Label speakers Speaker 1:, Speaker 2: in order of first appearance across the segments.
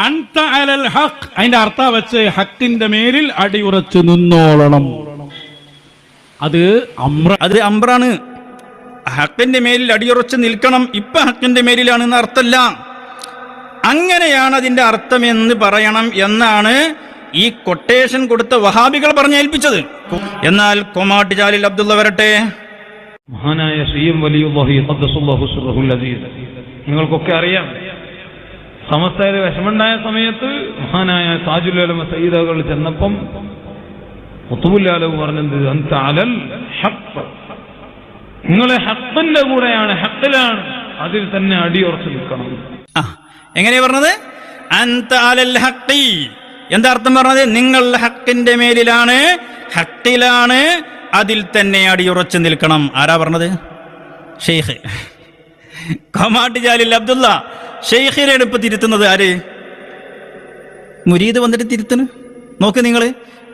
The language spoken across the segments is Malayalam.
Speaker 1: അൻത അലൽ ഹഖ് അതിന്റെ അർത്ഥം വെച്ച് ഹക്കിന്റെ മേലിൽ അടിയുറച്ചു നിന്നോളണം. അത്
Speaker 2: അമ്രാണ്. ഹക്കിന്റെ മേലിൽ അടിയുറച്ച് നിൽക്കണം. ഇപ്പൊ ഹക്കിന്റെ മേലിലാണെന്ന് അർത്ഥമല്ല. അങ്ങനെയാണ് അതിന്റെ അർത്ഥം എന്ന് പറയണം എന്നാണ് ഈ കൊട്ടേഷൻ കൊടുത്ത വഹാബികൾ പറഞ്ഞേൽപ്പിച്ചത്. എന്നാൽ കൊമാട്ട് ജാലിൽ അബ്ദുള്ള വരട്ടെ.
Speaker 3: മഹാനായ സയ്യിദ് വലിയുല്ലാഹി ഖദ്ദസല്ലാഹു സിർറഹുൽ അസീസ്, നിങ്ങൾക്കൊക്കെ അറിയാം, സമസ്തയിൽ വിഷമുണ്ടായ സമയത്ത് മഹാനായ താജുൽ ഉലമ സയ്യിദുകൾ ചെന്നപ്പം ഖുതുബുൽ ആലം പറഞ്ഞത് അൻത അലൽ ഹഖ്, നിങ്ങളെ ഹഖിന്റെ കൂടെയാണ്, ഹഖിലാണ്, അതിൽ തന്നെ അടിയുറച്ചു നിൽക്കണം.
Speaker 2: എങ്ങനെയാ പറഞ്ഞത്? അൻത അലൽ ഹഖി, എന്താ അർത്ഥം പറഞ്ഞത്? നിങ്ങൾ ഹക്കിന്റെ മേലിലാണ്, ഹക്കിലാണ്, അതിൽ തന്നെ അടിയുറച്ചു നിൽക്കണം. ആരാ പറഞ്ഞത്? ഷെയ്ഖ് കൊമാട്ട് ജാലിൽ അബ്ദുള്ള. ഷെയ്ഖിനെ ഇപ്പൊ തിരുത്തുന്നത് ആര്? മുരീദ് വന്നിട്ട് തിരുത്തണ്. നോക്ക് നിങ്ങൾ,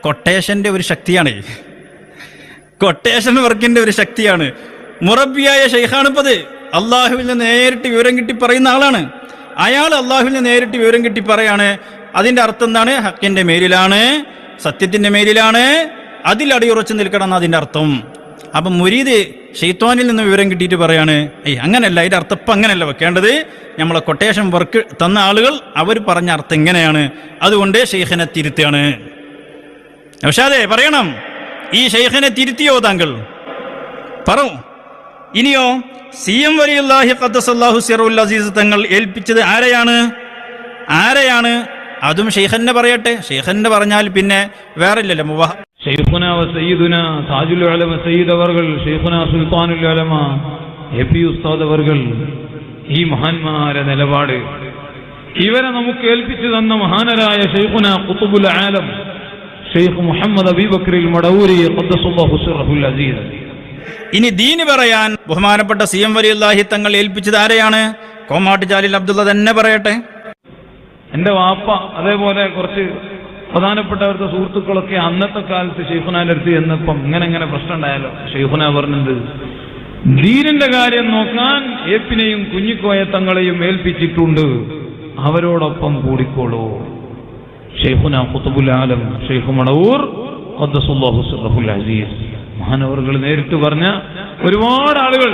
Speaker 2: കൊട്ടേഷന്റെ ഒരു ശക്തിയാണ്, കൊട്ടേഷൻ വർക്കിന്റെ ഒരു ശക്തിയാണ്. മുറബിയായ ഷെയ്ഖാണിപ്പത്. അള്ളാഹുവിൽ നിന്ന് നേരിട്ട് വിവരം കിട്ടി പറയുന്ന ആളാണ്. അയാൾ അള്ളാഹുവിൽ നിന്ന് നേരിട്ട് വിവരം കിട്ടി പറയാണ്. അതിന്റെ അർത്ഥം എന്താണ്? ഹക്കിന്റെ മേലിലാണ്, സത്യത്തിന്റെ മേലിലാണ്, അതിൽ അടിയുറച്ചു നിൽക്കണം എന്ന് അതിന്റെ അർത്ഥം. അപ്പൊ മുരീദ് ഷെയ്ത്വാനിൽ നിന്ന് വിവരം കിട്ടിയിട്ട് പറയാണ്, അങ്ങനെയല്ല, അതിന്റെ അർത്ഥം ഇപ്പം അങ്ങനെയല്ല വെക്കേണ്ടത്, നമ്മളെ കൊട്ടേഷൻ വർക്ക് തന്ന ആളുകൾ അവർ പറഞ്ഞ അർത്ഥം ഇങ്ങനെയാണ്, അതുകൊണ്ട് ഷെയ്ഖിനെ തിരുത്തുകയാണ്. പക്ഷേ അതെ പറയണം, ഈ ഷെയ്ഖിനെ തിരുത്തിയോ താങ്കൾ? പറ. ഇനിയോ CM വലിയുല്ലാഹി ഖദ്ദസല്ലാഹു സിർറുൽ അസീസ് തങ്ങൾ ഏൽപ്പിച്ചത് ആരെയാണ്? അതും ഷെയ്ഖന്നെ പറയട്ടെ. ഷെയ്ഖന്നെ പറഞ്ഞാൽ പിന്നെ വേറെ ഇല്ലല്ലോ.
Speaker 3: ഷെയ്ഖുന വ സയ്യിദുന താജുൽ ഉലമ സയ്യിദ് അവർകൾ, ഷെയ്ഖുന സുൽത്താനുൽ ഉലമ AP ഉസ്താദ് അവർകൾ, ഈ മഹാന്മാരെ നിലപാട്, ഇവരെ നമുക്ക് ഏൽപ്പിച്ചു തന്ന മഹാനരായ ഷെയ്ഖുന ഖുതുബുൽ ആലം ഷെയ്ഖ് മുഹമ്മദ് അബീബക്രിൽ മടവൂരി ഖദ്ദസല്ലാഹു സിർറഹുൽ അസീസ്.
Speaker 2: ഇനി ദീന് പറയാൻ ബഹുമാനപ്പെട്ട CM വലിയുല്ലാഹി തങ്ങൾ ഏൽപ്പിച്ചത് ആരെയാണ്? കോമാട്ട് ജാലിൽ അബ്ദുള്ള തന്നെ പറയട്ടെ.
Speaker 3: എന്റെ വാപ്പ അതേപോലെ കുറച്ച് പ്രധാനപ്പെട്ടവരുടെ സുഹൃത്തുക്കളൊക്കെ അന്നത്തെ കാലത്ത് ഷെയ്ഖുനാന്റെ അടുത്ത് ചെന്നപ്പം ഇങ്ങനെ പ്രശ്നം ഉണ്ടായാലോ, ഷെയ്ഖുന പറഞ്ഞത് ദീനിന്റെ കാര്യം നോക്കാൻ ഏപ്പിനെയും കുഞ്ഞിക്കോയ തങ്ങളെയും ഏൽപ്പിച്ചിട്ടുണ്ട്, അവരോടൊപ്പം കൂടിക്കോളൂ. ഷെയ്ഖുന ഖുതുബുൽ ആലം ഷെയ്ഖ് മടവൂർ ഖദ്ദസല്ലാഹു സിർറഹുൽ അസീസ് മഹാനവറുകൾ നേരിട്ട് പറഞ്ഞ ഒരുപാട് ആളുകൾ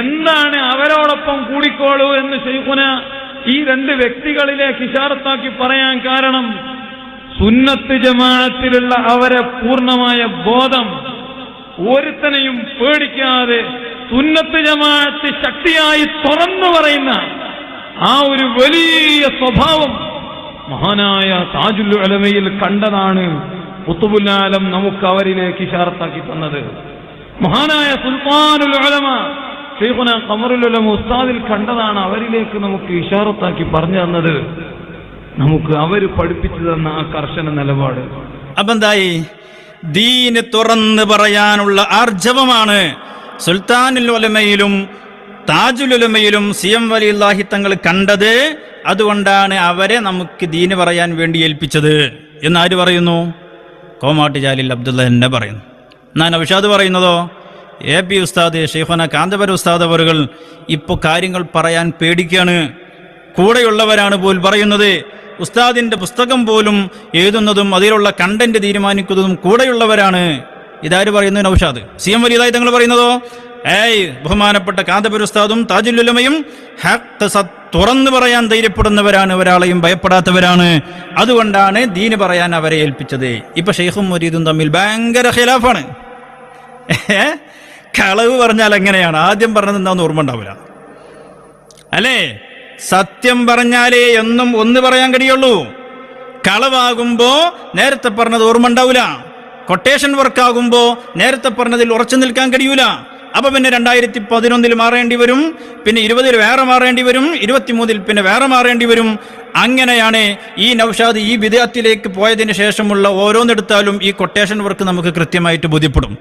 Speaker 3: എന്താണ് അവരോടൊപ്പം കൂടിക്കോളൂ എന്ന് ഷെയ്ഖുന ഈ രണ്ട് വ്യക്തികളിലേക്ക് ഇശാറത്താക്കി പറയാൻ കാരണം, സുന്നത്ത് ജമാഅത്തിലുള്ള അവരെ പൂർണ്ണമായ ബോധം, ഒരുത്തനെയും പേടിക്കാതെ സുന്നത്ത് ജമാഅത്ത് ശക്തിയായി തുറന്നു പറയുന്ന ആ ഒരു വലിയ സ്വഭാവം മഹാനായ താജുൽ ഉലമയിൽ കണ്ടതാണ് ഖുതുബുൽ ആലം നമുക്ക് അവരിലേക്ക് ഇശാറത്താക്കി തന്നത്. മഹാനായ സുൽത്താനുൽ ഉലമ ഷെയ്ഖുന ഖമറുൽ ഉലമ ഉസ്താദിൽ കണ്ടതാണ് അവരിലേക്ക് നമുക്ക് ഇശാറത്താക്കി പറഞ്ഞു തന്നത്, നമുക്ക് അവര് പഠിപ്പിച്ചു തന്ന ആ കർശന നിലപാട്.
Speaker 2: അപ്പൊ എന്തായി? ദീന് തുറന്ന് പറയാനുള്ള ആർജവമാണ് സുൽത്താനുൽ ഉലമയിലും താജുൽ ഉലമയിലും CM വലിയുല്ലാഹി തങ്ങൾ കണ്ടത്. അതുകൊണ്ടാണ് അവരെ നമുക്ക് ദീന് പറയാൻ വേണ്ടി ഏൽപ്പിച്ചത് എന്നാര് പറയുന്നു? കോമാട്ട് ജാലിൽ അബ്ദുള്ള തന്നെ പറയുന്നു. എന്നാ നൗഷാദ് പറയുന്നതോ? AP ഉസ്താദ് ഷെയ്ഖുന കാന്തപുര ഉസ്താദ് അവറുകൾ ഇപ്പോൾ കാര്യങ്ങൾ പറയാൻ പേടിക്കുകയാണ്. കൂടെയുള്ളവരാണ് പോലും പറയുന്നത്. ഉസ്താദിന്റെ പുസ്തകം പോലും എഴുതുന്നതും അതിലുള്ള കണ്ടന്റ് തീരുമാനിക്കുന്നതും കൂടെയുള്ളവരാണ്. ഇതാര് പറയുന്നു? നൗഷാദ്. CM വലിയുല്ലാഹി തങ്ങൾ പറയുന്നതോ? ബഹുമാനപ്പെട്ട കാന്തപുര ഉസ്താദും താജുൽ ഉലമയും ഹഖ് തുറന്നു പറയാൻ ധൈര്യപ്പെടുന്നവരാണ്, ഒരാളെയും ഭയപ്പെടാത്തവരാണ്. അതുകൊണ്ടാണ് ദീന് പറയാൻ അവരെ ഏൽപ്പിച്ചത്. ഇപ്പൊ ഷെയ്ഖും മുരീദും തമ്മിൽ ഭയങ്കര ഖിലാഫാണ്. കളവ് പറഞ്ഞാൽ എങ്ങനെയാണ്? ആദ്യം പറഞ്ഞത് എന്താന്ന് ഓർമ്മ ഉണ്ടാവില്ല അല്ലേ? സത്യം പറഞ്ഞാലേ എന്നും ഒന്ന് പറയാൻ കഴിയുള്ളൂ. കളവാകുമ്പോ നേരത്തെ പറഞ്ഞത് ഓർമ്മ ഉണ്ടാവില്ല. കൊട്ടേഷൻ വർക്കാകുമ്പോ നേരത്തെ പറഞ്ഞതിൽ ഉറച്ചു നിൽക്കാൻ കഴിയൂല. അപ്പൊ പിന്നെ 2011 മാറേണ്ടി വരും, പിന്നെ 20 വേറെ മാറേണ്ടി വരും, 23 പിന്നെ വേറെ മാറേണ്ടി വരും. അങ്ങനെയാണ് ഈ നൗഷാദ് ഈ ബിദ്അത്തിലേക്ക് പോയതിന് ശേഷമുള്ള ഓരോന്നെടുത്താലും ഈ കൊട്ടേഷൻ വർക്ക് നമുക്ക് കൃത്യമായിട്ട് ബോധ്യപ്പെടും.